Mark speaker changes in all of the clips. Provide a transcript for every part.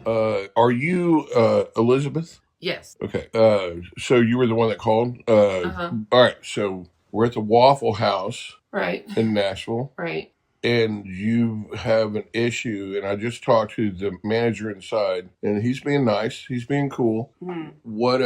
Speaker 1: Are you Elizabeth?
Speaker 2: Yes.
Speaker 1: Okay. So you were the one that called. All right. So we're at the Waffle House
Speaker 2: Right.
Speaker 1: in Nashville,
Speaker 2: Right.
Speaker 1: and you have an issue. And I just talked to the manager inside, and he's being nice. He's being cool. What?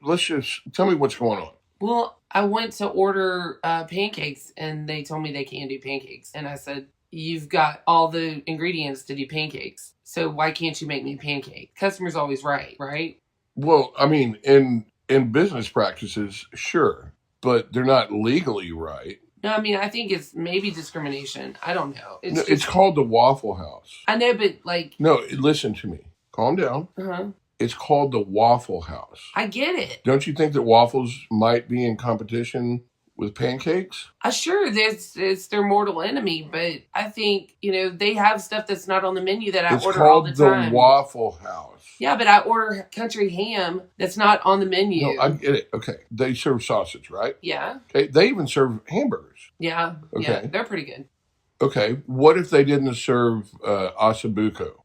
Speaker 1: Let's just tell me what's going on.
Speaker 2: Well, I went to order pancakes, and they told me they can't do pancakes, and I said, "You've got all the ingredients to do pancakes, so why can't you make me a pancake?" Customer's always right, right?
Speaker 1: Well, I mean, in business practices, sure, but they're not legally right.
Speaker 2: No, I mean, I think it's maybe discrimination. I don't know.
Speaker 1: It's called the Waffle House.
Speaker 2: I know, but like...
Speaker 1: No, listen to me. Calm down. It's called the Waffle House.
Speaker 2: I get it.
Speaker 1: Don't you think that waffles might be in competition with pancakes?
Speaker 2: Sure, it's their mortal enemy, but I think, they have stuff that's not on the menu that I order all the time.
Speaker 1: It's called the Waffle House.
Speaker 2: Yeah, but I order country ham that's not on the menu.
Speaker 1: No, I get it. Okay. They serve sausage, right?
Speaker 2: Yeah.
Speaker 1: Okay. They even serve hamburgers.
Speaker 2: Yeah.
Speaker 1: Okay.
Speaker 2: Yeah, they're pretty good.
Speaker 1: Okay. What if they didn't serve ossobuco?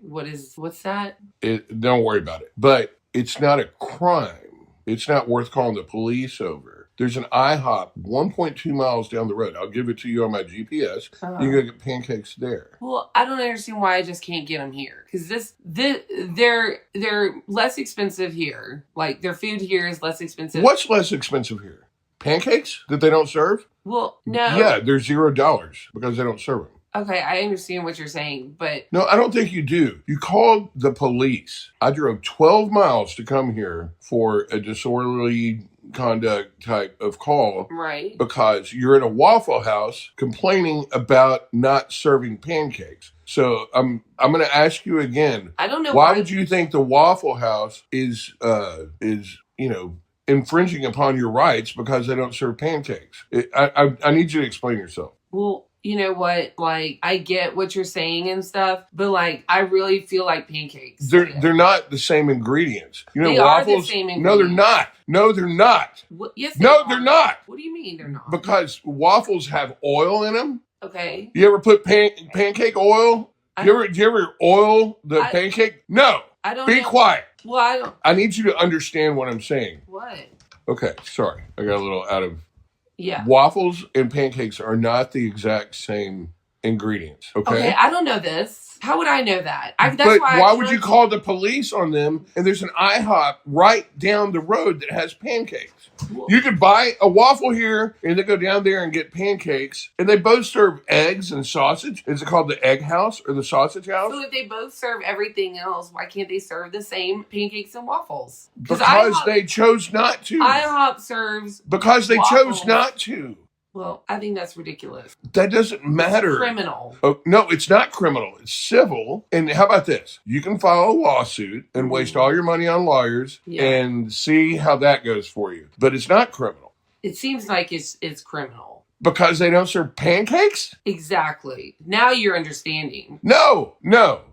Speaker 2: What's that?
Speaker 1: Don't worry about it. But it's not a crime. It's not worth calling the police over. There's an IHOP 1.2 miles down the road. I'll give it to you on my GPS. You can go get pancakes there.
Speaker 2: Well, I don't understand why I just can't get them here. Because they're less expensive here. Like, their food here is less expensive.
Speaker 1: What's less expensive here? Pancakes that they don't serve?
Speaker 2: Well, no.
Speaker 1: Yeah, they're $0 because they don't serve them.
Speaker 2: Okay, I understand what you're saying, but...
Speaker 1: No, I don't think you do. You called the police. I drove 12 miles to come here for a disorderly conduct type of call.
Speaker 2: Right.
Speaker 1: Because you're in a Waffle House complaining about not serving pancakes. So I'm going to ask you again.
Speaker 2: I don't know
Speaker 1: why would you think the Waffle House is infringing upon your rights because they don't serve pancakes? I need you to explain yourself.
Speaker 2: Well, you know what? Like, I get what you're saying and stuff, but like, I really feel like pancakes.
Speaker 1: They're not the same ingredients.
Speaker 2: They
Speaker 1: waffles
Speaker 2: are the same ingredients.
Speaker 1: No, they're not. No, they're not.
Speaker 2: Yes,
Speaker 1: they're not.
Speaker 2: What do you mean they're not?
Speaker 1: Because waffles have oil in them.
Speaker 2: Okay.
Speaker 1: You ever put pancake oil? Do you ever oil the pancake? No.
Speaker 2: I don't.
Speaker 1: Be quiet.
Speaker 2: Well, I don't.
Speaker 1: I need you to understand what I'm saying.
Speaker 2: What?
Speaker 1: Okay, sorry. I got a little out of...
Speaker 2: Yeah.
Speaker 1: Waffles and pancakes are not the exact same ingredients. Okay,
Speaker 2: I don't know this. How would I know that?
Speaker 1: Why would you call the police on them? And there's an IHOP right down the road that has pancakes. Well, you could buy a waffle here and then go down there and get pancakes. And they both serve eggs and sausage. Is it called the Egg House or the Sausage House?
Speaker 2: So if they both serve everything else, why can't they serve the same pancakes and waffles?
Speaker 1: Because they chose not to.
Speaker 2: IHOP serves
Speaker 1: because they
Speaker 2: waffles.
Speaker 1: chose not to.
Speaker 2: Well, I think that's ridiculous.
Speaker 1: That doesn't matter.
Speaker 2: It's criminal.
Speaker 1: Oh, no, it's not criminal. It's civil. And how about this? You can file a lawsuit and waste all your money on lawyers and see how that goes for you. But it's not criminal.
Speaker 2: It seems like it's criminal.
Speaker 1: Because they don't serve pancakes?
Speaker 2: Exactly. Now you're understanding.
Speaker 1: No,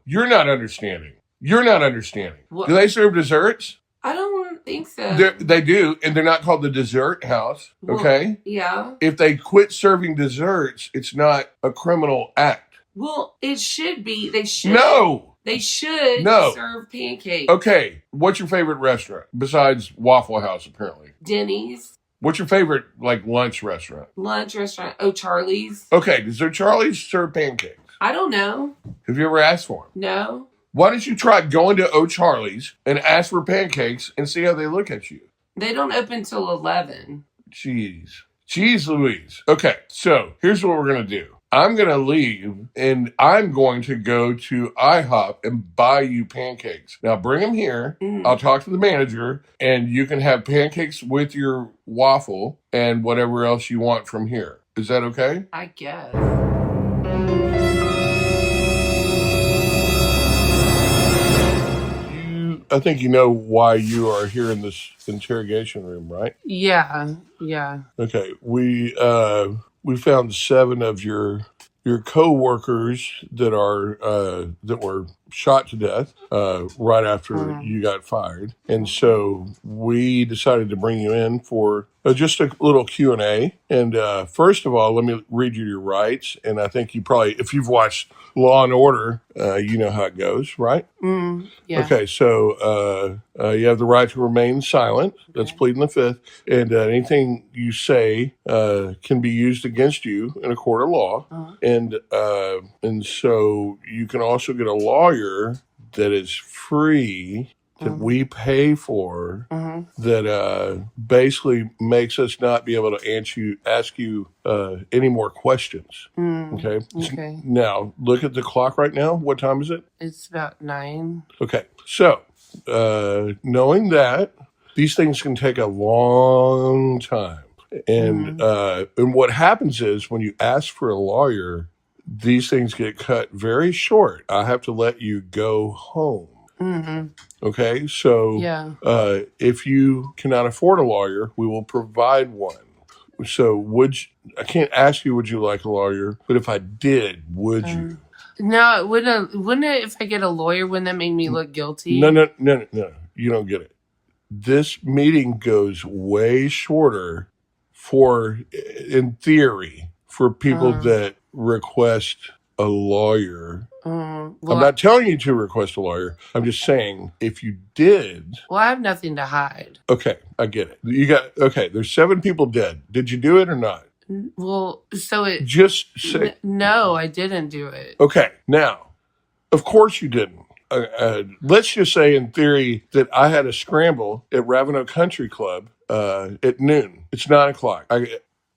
Speaker 1: you're not understanding. You're not understanding. What? Do they serve desserts?
Speaker 2: I don't think so.
Speaker 1: They do, and they're not called the Dessert House, okay?
Speaker 2: Well, yeah.
Speaker 1: If they quit serving desserts, it's not a criminal act.
Speaker 2: Well, it should be. They should.
Speaker 1: No!
Speaker 2: They should serve pancakes.
Speaker 1: Okay, what's your favorite restaurant besides Waffle House, apparently?
Speaker 2: Denny's.
Speaker 1: What's your favorite, lunch restaurant?
Speaker 2: Lunch restaurant? Oh, Charlie's.
Speaker 1: Okay, does Charlie's serve pancakes?
Speaker 2: I don't know.
Speaker 1: Have you ever asked for them?
Speaker 2: No.
Speaker 1: Why don't you try going to O'Charlie's and ask for pancakes and see how they look at you?
Speaker 2: They don't open till 11.
Speaker 1: Jeez Louise. Okay, so here's what we're going to do. I'm going to leave and I'm going to go to IHOP and buy you pancakes. Now bring them here. I'll talk to the manager and you can have pancakes with your waffle and whatever else you want from here. Is that okay?
Speaker 2: I guess.
Speaker 1: I think you know why you are here in this interrogation room, right?
Speaker 2: Yeah.
Speaker 1: Okay, we found 7 of your co-workers that were shot to death right after you got fired. And so we decided to bring you in for just a little Q&A. And first of all, let me read you your rights. And I think you probably, if you've watched Law and Order, you know how it goes, right?
Speaker 2: Yeah.
Speaker 1: Okay, so you have the right to remain silent. That's pleading the fifth. And anything you say can be used against you in a court of law. And so you can also get a lawyer that is free that we pay for that basically makes us not be able to ask you any more questions. Okay.
Speaker 2: Okay.
Speaker 1: Now, look at the clock right now. What time is it?
Speaker 2: It's about 9.
Speaker 1: Okay. So, knowing that, these things can take a long time. And what happens is when you ask for a lawyer, these things get cut very short. I have to let you go home. Okay, so if you cannot afford a lawyer, we will provide one. So I can't ask you, would you like a lawyer? But if I did, would you?
Speaker 2: No, wouldn't it, if I get a lawyer, wouldn't that make me look guilty?
Speaker 1: No. You don't get it. This meeting goes way shorter in theory, for people that request a lawyer.
Speaker 2: Well,
Speaker 1: I'm not telling you to request a lawyer. I'm just saying if you did.
Speaker 2: Well, I have nothing to hide.
Speaker 1: Okay, I get it. There's 7 people dead. Did you do it or not?
Speaker 2: Well, so it.
Speaker 1: Just say.
Speaker 2: No, I didn't do it.
Speaker 1: Okay, now, of course you didn't. Let's just say in theory that I had a scramble at Ravenel Country Club at noon. It's 9 o'clock.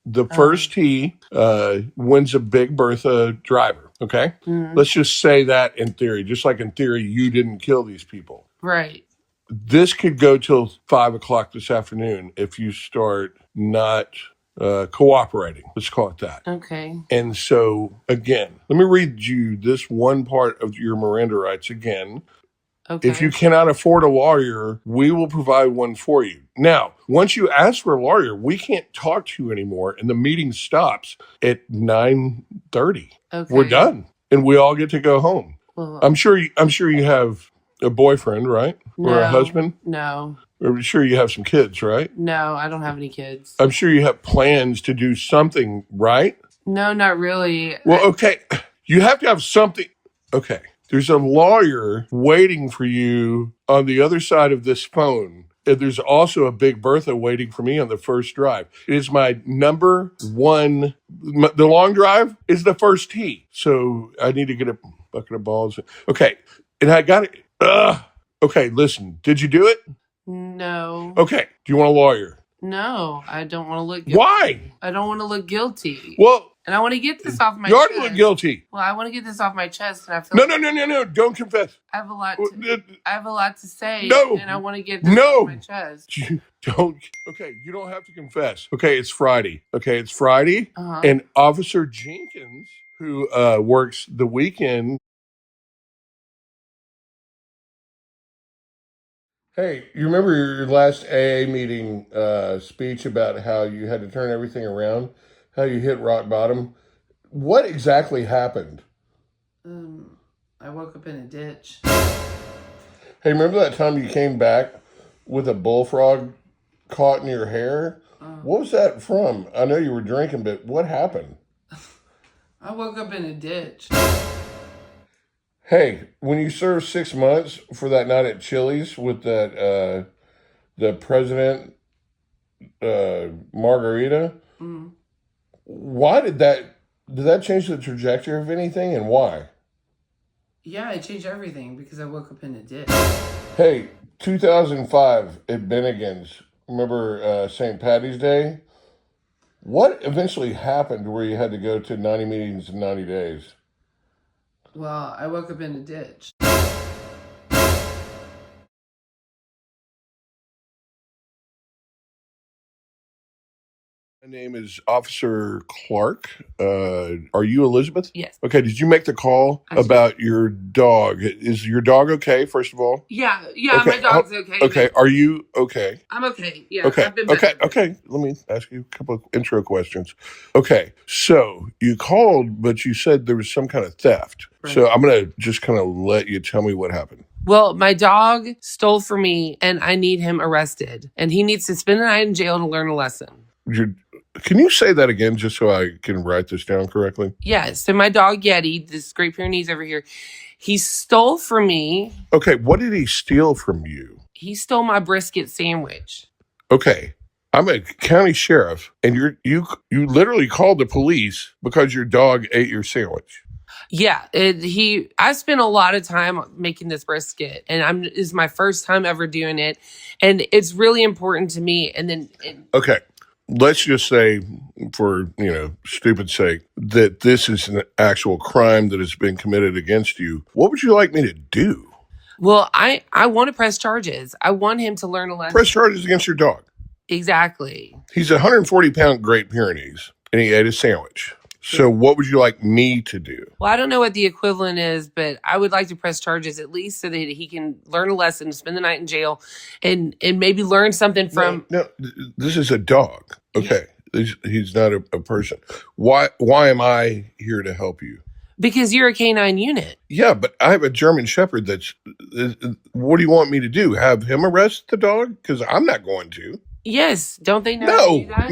Speaker 1: The first tee wins a Big Bertha driver, okay? Let's just say that in theory. Just like in theory, you didn't kill these people.
Speaker 2: Right.
Speaker 1: This could go till 5 o'clock this afternoon if you start not cooperating. Let's call it that.
Speaker 2: Okay.
Speaker 1: And so, again, let me read you this one part of your Miranda rights again.
Speaker 2: Okay.
Speaker 1: If you cannot afford a lawyer, we will provide one for you. Now, once you ask for a lawyer, we can't talk to you anymore, and the meeting stops at 9:30.
Speaker 2: Okay.
Speaker 1: We're done, and we all get to go home.
Speaker 2: Well,
Speaker 1: I'm sure you have a boyfriend, right?
Speaker 2: No,
Speaker 1: or a husband?
Speaker 2: No.
Speaker 1: I'm sure you have some kids, right?
Speaker 2: No, I don't have any kids.
Speaker 1: I'm sure you have plans to do something, right?
Speaker 2: No, not really.
Speaker 1: Well, okay. You have to have something. Okay. There's a lawyer waiting for you on the other side of this phone. And there's also a Big Bertha waiting for me on the first drive. It is my number one. The long drive is the first tee. So I need to get a bucket of balls. Okay. And I got it. Okay, listen. Did you do it?
Speaker 2: No.
Speaker 1: Okay. Do you want a lawyer?
Speaker 2: No, I don't want to look guilty.
Speaker 1: Why?
Speaker 2: I don't want to look guilty.
Speaker 1: Well,
Speaker 2: and I want to get this off my chest.
Speaker 1: You already look guilty.
Speaker 2: Well, I want to get this off my chest, and I feel
Speaker 1: No. Don't confess.
Speaker 2: I have a lot to say.
Speaker 1: No.
Speaker 2: And I want to get this off my chest.
Speaker 1: You don't. Okay, you don't have to confess. Okay, it's Friday. And Officer Jenkins, who works the weekend. Hey, you remember your last AA meeting speech about how you had to turn everything around, how you hit rock bottom? What exactly happened?
Speaker 2: I woke up in a ditch.
Speaker 1: Hey, remember that time you came back with a bullfrog caught in your hair? What was that from? I know you were drinking, but what happened?
Speaker 2: I woke up in a ditch.
Speaker 1: Hey, when you served 6 months for that night at Chili's with that the president margarita, why did that change the trajectory of anything, and why?
Speaker 2: Yeah, it changed everything because I woke up in a ditch.
Speaker 1: Hey, 2005 at Bennigan's, remember St. Patty's Day? What eventually happened where you had to go to 90 meetings in 90 days?
Speaker 2: Well, I woke up in a ditch.
Speaker 1: My name is Officer Clark. Are you Elizabeth?
Speaker 2: Yes.
Speaker 1: Okay, did you make the call about your dog? Is your dog okay, first of all?
Speaker 2: Yeah,
Speaker 1: Okay.
Speaker 2: my dog's okay.
Speaker 1: Okay, are you okay?
Speaker 2: I'm okay. Yeah,
Speaker 1: Okay,
Speaker 2: I've been
Speaker 1: okay,
Speaker 2: better.
Speaker 1: okay. Let me ask you a couple of intro questions. Okay, so you called, but you said there was some kind of theft.
Speaker 2: Right.
Speaker 1: So I'm going to just kind of let you tell me what happened.
Speaker 2: Well, my dog stole from me, and I need him arrested. And he needs to spend the night in jail to learn a lesson.
Speaker 1: Can you say that again just so I can write this down correctly?
Speaker 2: Yeah, so my dog Yeti, this Great Pyrenees over here, he stole from me.
Speaker 1: Okay, what did he steal from you?
Speaker 2: He stole my brisket sandwich.
Speaker 1: Okay, I'm a county sheriff, and you literally called the police because your dog ate your sandwich.
Speaker 2: Yeah, I spent a lot of time making this brisket, and it's my first time ever doing it, and it's really important to me. And then,
Speaker 1: okay, let's just say, for stupid sake, that this is an actual crime that has been committed against you. What would you like me to do?
Speaker 2: Well, I want to press charges. I want him to learn a lesson.
Speaker 1: Press charges against your dog.
Speaker 2: Exactly.
Speaker 1: He's a 140-pound Great Pyrenees, and he ate a sandwich. So what would you like me to do?
Speaker 2: Well, I don't know what the equivalent is, but I would like to press charges at least so that he can learn a lesson, spend the night in jail, and maybe learn something from...
Speaker 1: No, this is a dog. Okay. Yeah. He's not a person. Why am I here to help you?
Speaker 2: Because you're a canine unit.
Speaker 1: Yeah, but I have a German Shepherd what do you want me to do? Have him arrest the dog? Because I'm not going to.
Speaker 2: Yes. Don't they know how to do that?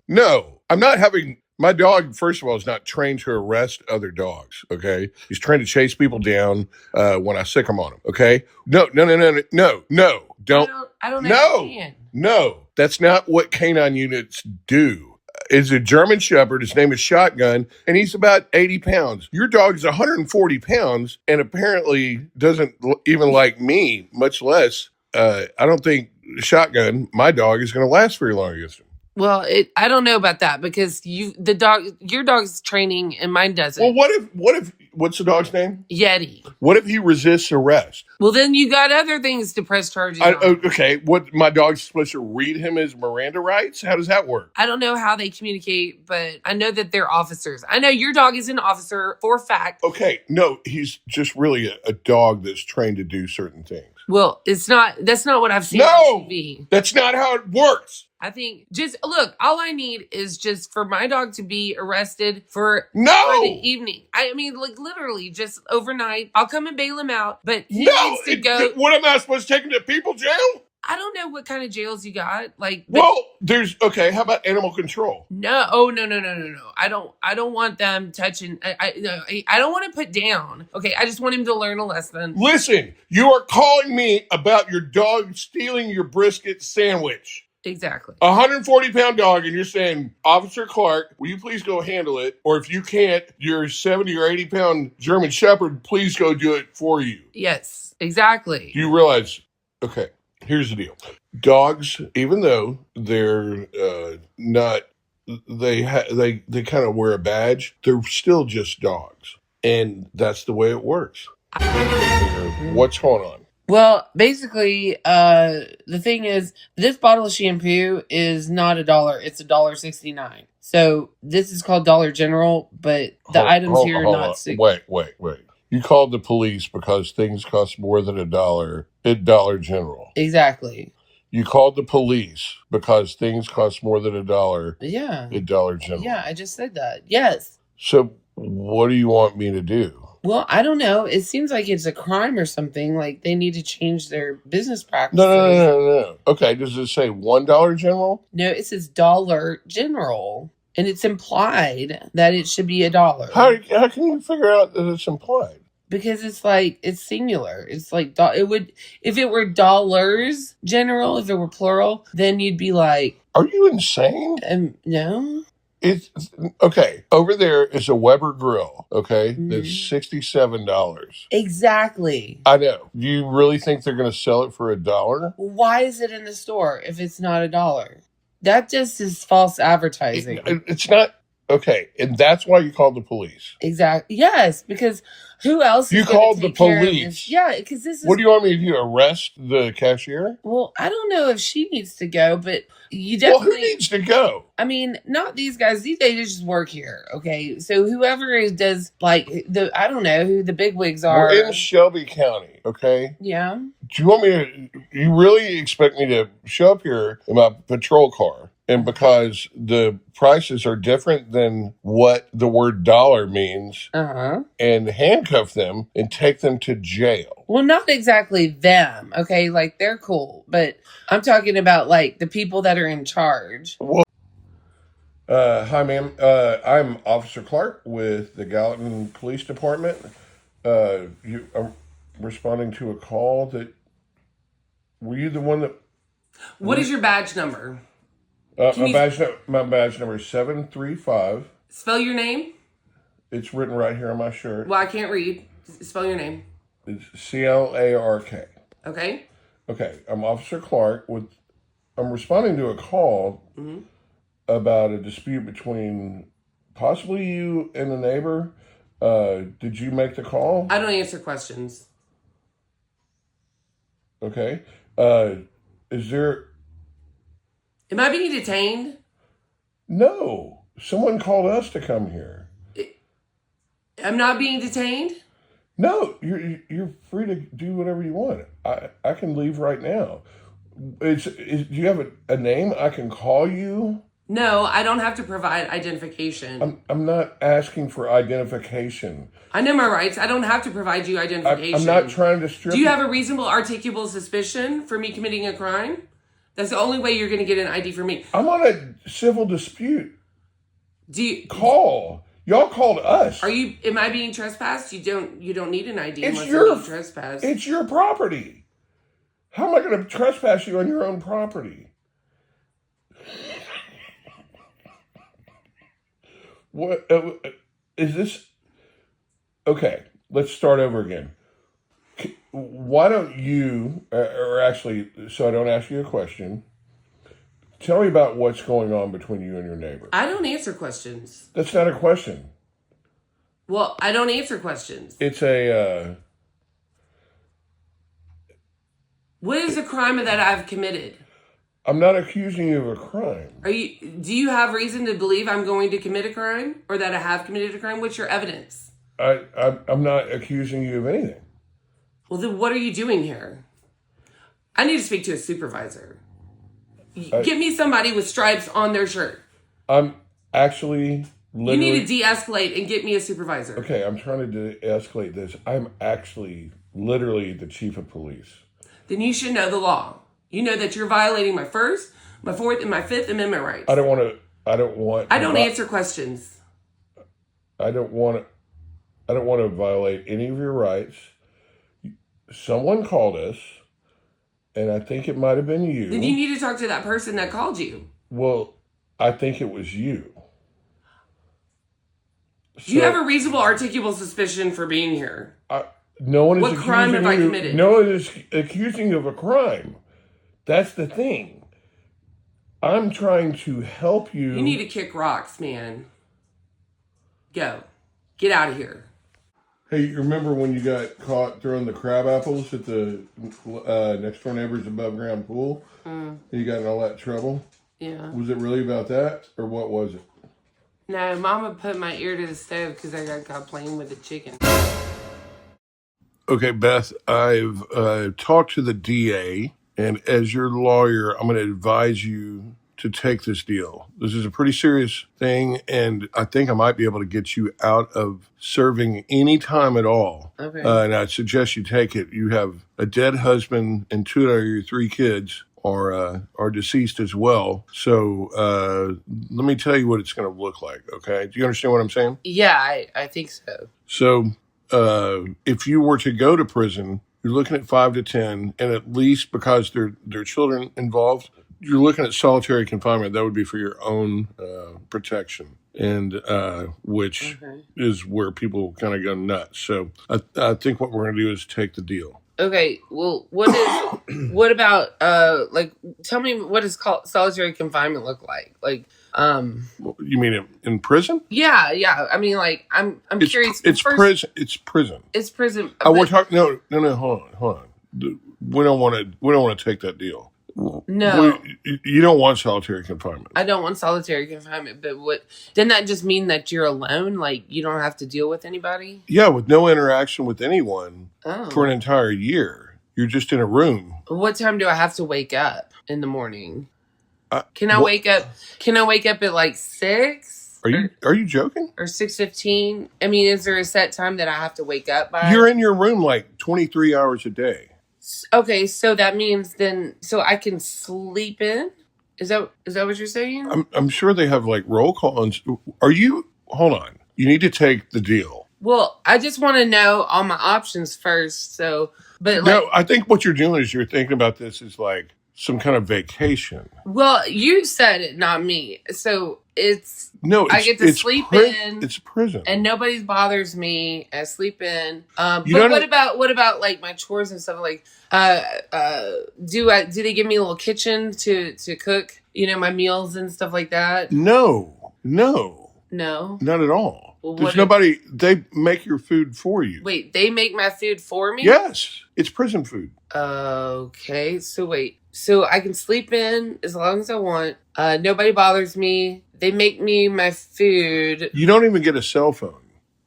Speaker 1: No. I'm not having... My dog, first of all, is not trained to arrest other dogs, okay? He's trained to chase people down when I sick them on him, okay? No. Don't.
Speaker 2: I don't understand.
Speaker 1: No. That's not what canine units do. It's a German Shepherd. His name is Shotgun, and he's about 80 pounds. Your dog's 140 pounds and apparently doesn't even like me, much less. I don't think Shotgun, my dog, is going to last very long against him.
Speaker 2: Well, I don't know about that because your dog's training and mine doesn't.
Speaker 1: Well, what's the dog's name?
Speaker 2: Yeti.
Speaker 1: What if he resists arrest?
Speaker 2: Well, then you got other things to press charges on.
Speaker 1: Okay, what, my dog's supposed to read him his Miranda rights? How does that work?
Speaker 2: I don't know how they communicate, but I know that they're officers. I know your dog is an officer for a fact.
Speaker 1: Okay, no, he's just really a dog that's trained to do certain things.
Speaker 2: Well, that's not what I've seen on TV.
Speaker 1: That's not how it works.
Speaker 2: I think look, all I need is just for my dog to be arrested for the evening. I mean, like literally just overnight. I'll come and bail him out, but he needs to go. What
Speaker 1: am I supposed to take him to people jail?
Speaker 2: I don't know what kind of jails you got.
Speaker 1: How about animal control?
Speaker 2: No. Oh, no. I don't want them touching. I don't want to put down. Okay. I just want him to learn a lesson.
Speaker 1: Listen, you are calling me about your dog stealing your brisket sandwich.
Speaker 2: Exactly.
Speaker 1: 140-pound dog, and you're saying, Officer Clark, will you please go handle it? Or if you can't, your 70 or 80-pound German Shepherd, please go do it for you.
Speaker 2: Yes, exactly.
Speaker 1: Do you realize, okay, here's the deal. Dogs, even though they're not, they kind of wear a badge, they're still just dogs. And that's the way it works. What's going on?
Speaker 2: Well, basically, the thing is, this bottle of shampoo is not $1. It's $1.69. So this is called Dollar General, but the items here are not.
Speaker 1: Wait. You called the police because things cost more than $1 at Dollar General.
Speaker 2: Exactly.
Speaker 1: You called the police because things cost more than $1.
Speaker 2: Yeah.
Speaker 1: At Dollar General.
Speaker 2: Yeah, I just said that. Yes.
Speaker 1: So what do you want me to do?
Speaker 2: Well, I don't know. It seems like it's a crime or something. Like they need to change their business practices.
Speaker 1: No. Okay, does it say $1 General?
Speaker 2: No, it says Dollar General. And it's implied that it should be $1.
Speaker 1: How can you figure out that it's implied?
Speaker 2: Because it's singular. It's like, it would, if it were Dollars General, if it were plural, then you'd be like.
Speaker 1: Are you insane?
Speaker 2: No.
Speaker 1: It's okay. Over there is a Weber grill, okay? That's $67.
Speaker 2: Exactly.
Speaker 1: I know. Do you really think they're going to sell it for $1?
Speaker 2: Why is it in the store if it's not $1? That just is false advertising.
Speaker 1: It's not. Okay, and that's why you called the police.
Speaker 2: Exactly. Yes, because who else?
Speaker 1: You
Speaker 2: is gonna
Speaker 1: called the
Speaker 2: take care of
Speaker 1: police.
Speaker 2: this? Yeah, because this is.
Speaker 1: What do you want me to do? Arrest the cashier?
Speaker 2: Well, I don't know if she needs to go, but you
Speaker 1: Well,
Speaker 2: definitely.
Speaker 1: who needs to go?
Speaker 2: I mean, not these guys. These they just work here. Okay, so whoever does like I don't know who the big wigs are.
Speaker 1: We're in Shelby County, okay?
Speaker 2: Yeah.
Speaker 1: Do you want me to? You really expect me to show up here in my patrol car? And because the prices are different than what the word dollar means, and handcuff them and take them to jail.
Speaker 2: Well, not exactly them, okay? Like, they're cool. But I'm talking about, like, the people that are in charge.
Speaker 1: Well, hi, ma'am. I'm Officer Clark with the Gallatin Police Department. I'm responding to a call that... Were you the one that...
Speaker 2: What is your badge number?
Speaker 1: My badge number is 735.
Speaker 2: Spell your name?
Speaker 1: It's written right here on my shirt.
Speaker 2: Well, I can't read. Spell your name.
Speaker 1: It's CLARK.
Speaker 2: Okay.
Speaker 1: Okay, I'm Officer Clark I'm responding to a call about a dispute between possibly you and the neighbor. Did you make the call?
Speaker 2: I don't answer questions.
Speaker 1: Okay. Is there...
Speaker 2: Am I being detained?
Speaker 1: No. Someone called us to come here.
Speaker 2: I'm not being detained?
Speaker 1: No, you're free to do whatever you want. I can leave right now. Do you have a name I can call you?
Speaker 2: No, I don't have to provide identification.
Speaker 1: I'm not asking for identification.
Speaker 2: I know my rights. I don't have to provide you identification.
Speaker 1: I'm not trying to strip.
Speaker 2: Do you have a reasonable articulable suspicion for me committing a crime? That's the only way you're going to get an ID for me.
Speaker 1: I'm on a civil dispute. Call. Y'all called us.
Speaker 2: Am I being trespassed? You don't need an ID
Speaker 1: unless
Speaker 2: you're being trespassed.
Speaker 1: It's your property. How am I going to trespass you on your own property? What is this? Okay, let's start over again. Why don't you, or actually, so I don't ask you a question, tell me about what's going on between you and your neighbor.
Speaker 2: I don't answer questions.
Speaker 1: That's not a question.
Speaker 2: Well, I don't answer questions.
Speaker 1: It's a...
Speaker 2: What is the crime that I've committed?
Speaker 1: I'm not accusing you of a crime.
Speaker 2: Do you have reason to believe I'm going to commit a crime? Or that I have committed a crime? What's your evidence?
Speaker 1: I'm not accusing you of anything.
Speaker 2: Well, then what are you doing here? I need to speak to a supervisor. Give me somebody with stripes on their shirt.
Speaker 1: I'm actually...
Speaker 2: You need to de-escalate and get me a supervisor.
Speaker 1: Okay, I'm trying to de-escalate this. I'm actually literally the chief of police.
Speaker 2: Then you should know the law. You know that you're violating my First, my Fourth, and my Fifth Amendment rights.
Speaker 1: I don't
Speaker 2: answer questions.
Speaker 1: I don't want to violate any of your rights. Someone called us, and I think it might have been you.
Speaker 2: Then you need to talk to that person that called you.
Speaker 1: Well, I think it was you.
Speaker 2: Do you have a reasonable articulable suspicion for being here?
Speaker 1: No one is
Speaker 2: What crime have I committed?
Speaker 1: No one is accusing you of a crime. That's the thing. I'm trying to help you.
Speaker 2: You need to kick rocks, man. Go. Get out of here.
Speaker 1: Hey, you remember when you got caught throwing the crab apples at the next door neighbor's above ground pool? And you got in all that trouble?
Speaker 2: Yeah.
Speaker 1: Was it really about that, or what was it?
Speaker 2: No, Mama put my ear to the stove because I got caught playing with the chicken. Okay, Beth, I've talked to the DA, and as your lawyer, I'm going to advise you to take this deal. This is a pretty serious thing, and I think I might be able to get you out of serving any time at all. Okay. And I suggest you take it. You have a dead husband, and 2 out of your 3 kids are deceased as well. So let me tell you what it's going to look like, okay? Do you understand what I'm saying? Yeah, I think so. So if you were to go to prison, you're looking at 5 to 10, and at least because there are children involved, you're looking at solitary confinement. That would be for your own protection, and which is where people kind of go nuts. So I think what we're going to do is take the deal. Okay, well, what about like tell me what does solitary confinement look like? Like
Speaker 1: You mean in prison?
Speaker 2: yeah. I mean like I'm curious.
Speaker 1: It's
Speaker 2: First,
Speaker 1: prison. It's prison.
Speaker 2: it's prison.
Speaker 1: We're talking. No. Hold on. We don't want to take that deal.
Speaker 2: No.
Speaker 1: You don't want solitary confinement.
Speaker 2: I don't want solitary confinement, but doesn't that just mean that you're alone? Like you don't have to deal with anybody?
Speaker 1: Yeah, with no interaction with anyone
Speaker 2: Oh.
Speaker 1: for an entire year. You're just in a room.
Speaker 2: What time do I have to wake up in the morning? Can I wake up at like 6?
Speaker 1: Are you joking?
Speaker 2: Or 6:15? I mean, is there a set time that I have to wake up by?
Speaker 1: You're in your room like 23 hours a day.
Speaker 2: Okay, so that means so I can sleep in? Is that what you're saying?
Speaker 1: I'm sure they have like roll calls. Hold on. You need to take the deal.
Speaker 2: Well, I just want to know all my options first.
Speaker 1: No, I think what you're doing is you're thinking about this as like some kind of vacation.
Speaker 2: Well, you said it, not me. So I get to sleep in.
Speaker 1: It's prison,
Speaker 2: and nobody bothers me. I sleep in. But what about like my chores and stuff? Like, do they give me a little kitchen to cook? My meals and stuff like that.
Speaker 1: No, not at all.
Speaker 2: Well,
Speaker 1: there's nobody. They make your food for you.
Speaker 2: Wait, they make my food for me?
Speaker 1: Yes, it's prison food.
Speaker 2: Okay, so wait. So I can sleep in as long as I want. Nobody bothers me. They make me my food.
Speaker 1: You don't even get a cell phone.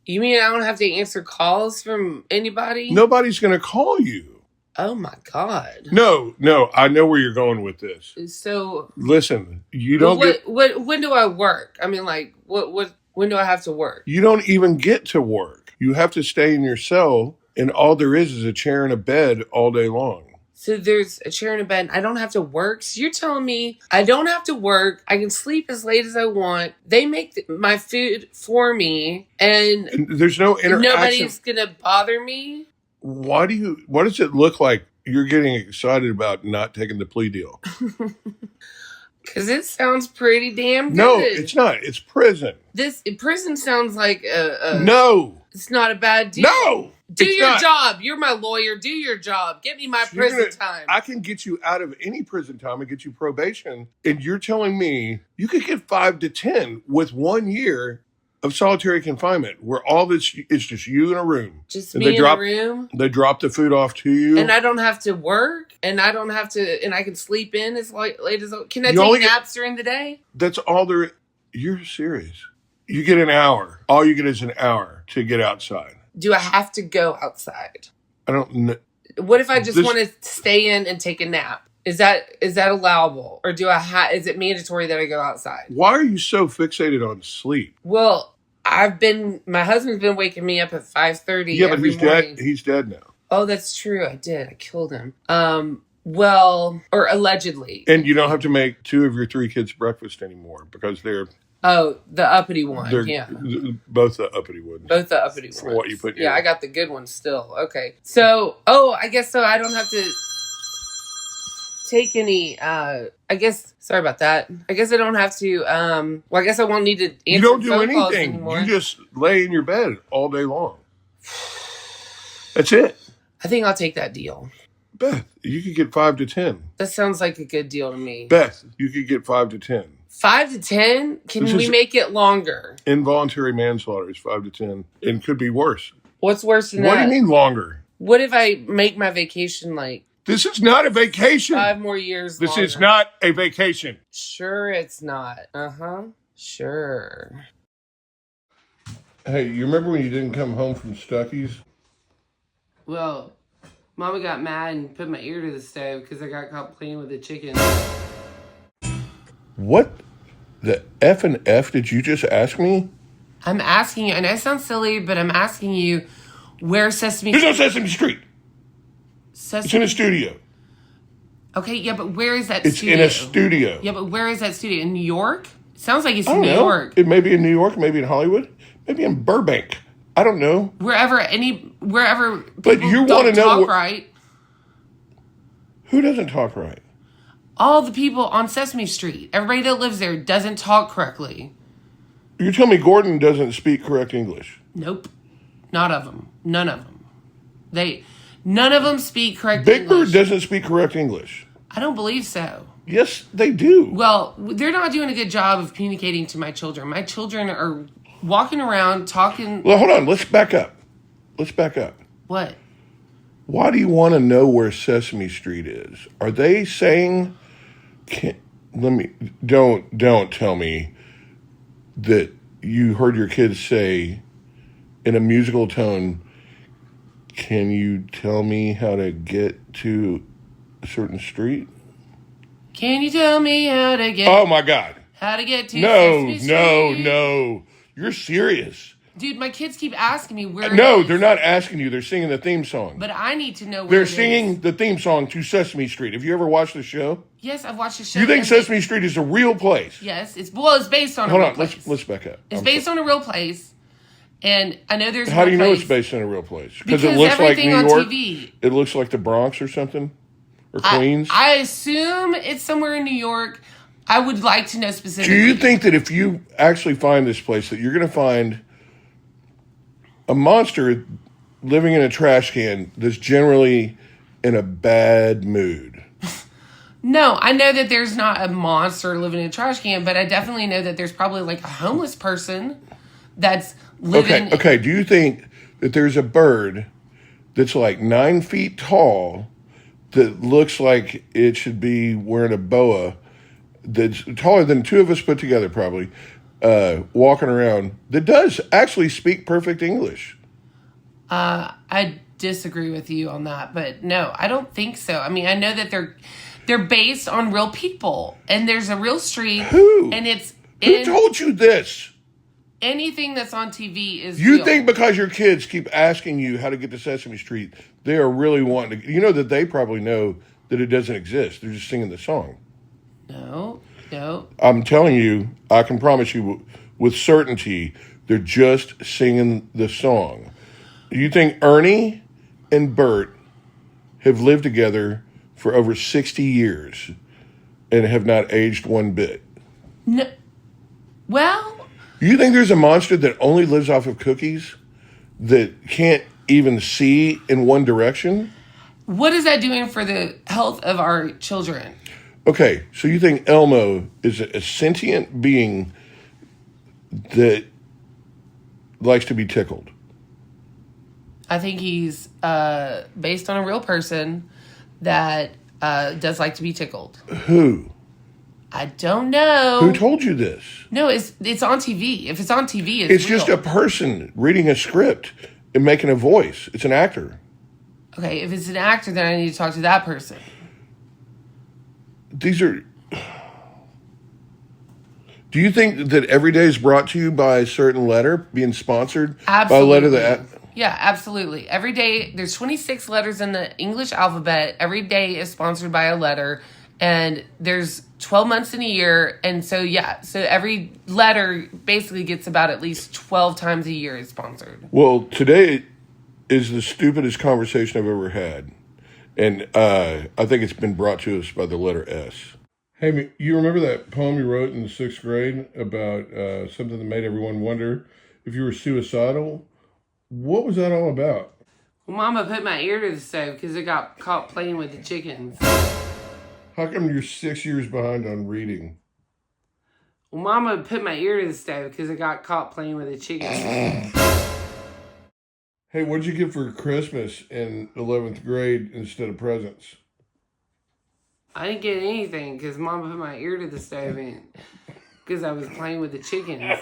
Speaker 2: You mean I don't have to answer calls from anybody?
Speaker 1: Nobody's going to call you.
Speaker 2: Oh my God.
Speaker 1: No, I know where you're going with this.
Speaker 2: So
Speaker 1: listen, you don't
Speaker 2: when do I work? I mean, like, when do I have to work?
Speaker 1: You don't even get to work. You have to stay in your cell, and all there is a chair and a bed all day long.
Speaker 2: So there's a chair and a bed. I don't have to work. So you're telling me I don't have to work. I can sleep as late as I want. They make my food for me, and
Speaker 1: there's no interaction.
Speaker 2: Nobody's gonna bother me.
Speaker 1: What does it look like you're getting excited about not taking the plea deal?
Speaker 2: Because it sounds pretty damn good.
Speaker 1: No, it's not. It's prison.
Speaker 2: Prison sounds like
Speaker 1: No.
Speaker 2: It's not a bad deal.
Speaker 1: No.
Speaker 2: Do your job. You're my lawyer. Do your job. Get me my prison time.
Speaker 1: I can get you out of any prison time and get you probation. And you're telling me you could get 5 to 10 with 1 year of solitary confinement where all this, it's just you in a room.
Speaker 2: Just and me in a room?
Speaker 1: They drop the food off to you.
Speaker 2: And I don't have to work. And I don't have to, and I can sleep in as late as, can I take naps during the day?
Speaker 1: That's all there, you're serious. You get an hour. All you get is an hour to get outside.
Speaker 2: Do I have to go outside?
Speaker 1: I don't know.
Speaker 2: What if I just want to stay in and take a nap? Is that allowable? Or is it mandatory that I go outside?
Speaker 1: Why are you so fixated on sleep?
Speaker 2: Well, my husband's been waking me up at 5:30 every morning.
Speaker 1: Dead. He's dead now.
Speaker 2: Oh, that's true. I killed him. Well, or allegedly.
Speaker 1: And you don't have to make 2 of your 3 kids breakfast anymore because they're...
Speaker 2: Oh, the uppity one. Yeah.
Speaker 1: Both the uppity ones.
Speaker 2: Both the uppity ones.
Speaker 1: For what you put in.
Speaker 2: Yeah, I got the good ones still. Okay. So, I guess so. I don't have to take any, sorry about that. I guess I don't have to, I guess I won't need to answer
Speaker 1: You don't do
Speaker 2: phone calls
Speaker 1: anything.
Speaker 2: anymore.
Speaker 1: You just lay in your bed all day long. That's it.
Speaker 2: I think I'll take that deal.
Speaker 1: Beth, you could get 5 to 10.
Speaker 2: That sounds like a good deal to me.
Speaker 1: Beth, you could get 5 to 10.
Speaker 2: 5 to 10? Can we make it longer?
Speaker 1: Involuntary manslaughter is 5 to 10 and could be worse.
Speaker 2: What's worse than that?
Speaker 1: What do you mean longer?
Speaker 2: What if I make my vacation like...
Speaker 1: This is not a vacation.
Speaker 2: 5 more years
Speaker 1: This
Speaker 2: longer.
Speaker 1: is not a vacation.
Speaker 2: Sure it's not. Uh-huh. Sure.
Speaker 1: Hey, you remember when you didn't come home from Stuckey's?
Speaker 2: Well, Mama got mad and put my ear to the stove because I got caught playing with the chicken.
Speaker 1: What the F and F did you just ask me?
Speaker 2: I'm asking you, and I sound silly, but I'm asking you, where Sesame Street?
Speaker 1: There's no Sesame Street. It's in a studio.
Speaker 2: Okay, yeah, but where is that
Speaker 1: studio? It's in a studio.
Speaker 2: Yeah, but where is that studio? In New York? It sounds like it's
Speaker 1: in
Speaker 2: New York.
Speaker 1: It may be in New York, maybe in Hollywood, maybe in Burbank. I don't know.
Speaker 2: Wherever
Speaker 1: but you want to know
Speaker 2: talk right.
Speaker 1: Who doesn't talk right?
Speaker 2: All the people on Sesame Street. Everybody that lives there doesn't talk correctly.
Speaker 1: You're telling me Gordon doesn't speak correct English?
Speaker 2: Nope. Not of them. None of them. None of them speak correct
Speaker 1: Big
Speaker 2: English.
Speaker 1: Bird doesn't speak correct English.
Speaker 2: I don't believe so.
Speaker 1: Yes, they do.
Speaker 2: Well, they're not doing a good job of communicating to my children. My children are walking around talking.
Speaker 1: Well, hold on. Let's back up.
Speaker 2: What?
Speaker 1: Why do you want to know where Sesame Street is? Are they saying? Don't tell me that you heard your kids say in a musical tone, "Can you tell me how to get to a certain street?"
Speaker 2: Can you tell me how to get?
Speaker 1: Oh my God!
Speaker 2: How to get to Sesame Street?
Speaker 1: No! You're serious?
Speaker 2: Dude, my kids keep asking me where.
Speaker 1: No, they're not asking you. They're singing the theme song.
Speaker 2: But I need to know where.
Speaker 1: They're singing the theme song to Sesame Street. Have you ever watched the show?
Speaker 2: Yes, I've watched the show.
Speaker 1: You think Sesame Street is a real place?
Speaker 2: Yes, it's based on a real place.
Speaker 1: Let's back up.
Speaker 2: It's based on a real place, and I know there's.
Speaker 1: How do you know it's based on a real place?
Speaker 2: Because
Speaker 1: it looks like New York.
Speaker 2: On TV.
Speaker 1: It looks like the Bronx or something, or Queens.
Speaker 2: I assume it's somewhere in New York. I would like to know specifically.
Speaker 1: Do you think that if you actually find this place, that you're going to find a monster living in a trash can that's generally in a bad mood?
Speaker 2: No, I know that there's not a monster living in a trash can, but I definitely know that there's probably like a homeless person that's living.
Speaker 1: Okay. Do you think that there's a bird that's like 9 feet tall that looks like it should be wearing a boa, that's taller than two of us put together probably, walking around, that does actually speak perfect English?
Speaker 2: I disagree with you on that, but no, I don't think so. I mean, I know that they're based on real people, and there's a real street.
Speaker 1: Who?
Speaker 2: And it's
Speaker 1: Who told you this?
Speaker 2: Anything that's on TV is
Speaker 1: You
Speaker 2: real.
Speaker 1: think because your kids keep asking you how to get to Sesame Street, they are really wanting to... You know that they probably know that it doesn't exist. They're just singing the song.
Speaker 2: No.
Speaker 1: I'm telling you, I can promise you with certainty, they're just singing the song. Do you think Ernie and Bert have lived together for over 60 years and have not aged one bit?
Speaker 2: No. Well...
Speaker 1: You think there's a monster that only lives off of cookies that can't even see in one direction?
Speaker 2: What is that doing for the health of our children?
Speaker 1: Okay, so you think Elmo is a sentient being that likes to be tickled?
Speaker 2: I think he's based on a real person that does like to be tickled.
Speaker 1: Who?
Speaker 2: I don't know.
Speaker 1: Who told you this?
Speaker 2: No, it's on TV. If it's on TV,
Speaker 1: It's
Speaker 2: real.
Speaker 1: just a person reading a script and making a voice. It's an actor.
Speaker 2: Okay, if it's an actor, then I need to talk to that person.
Speaker 1: These are... Do you think that every day is brought to you by a certain letter, being sponsored
Speaker 2: Absolutely.
Speaker 1: by a letter that...
Speaker 2: Yeah, absolutely. Every day, there's 26 letters in the English alphabet. Every day is sponsored by a letter. And there's 12 months in a year. And so, yeah, so every letter basically gets about at least 12 times a year is sponsored.
Speaker 1: Well, today is the stupidest conversation I've ever had. And I think it's been brought to us by the letter S. Hey, you remember that poem you wrote in the 6th grade about something that made everyone wonder if you were suicidal? What was that all about?
Speaker 2: Well, Mama put my ear to the stove because I got caught playing with the chickens.
Speaker 1: How come you're 6 years behind on reading?
Speaker 2: Well, Mama put my ear to the stove because I got caught playing with the chickens.
Speaker 1: Hey, what did you get for Christmas in 11th grade instead of presents?
Speaker 2: I didn't get anything because Mama put my ear to the stove in because I was playing with the chickens.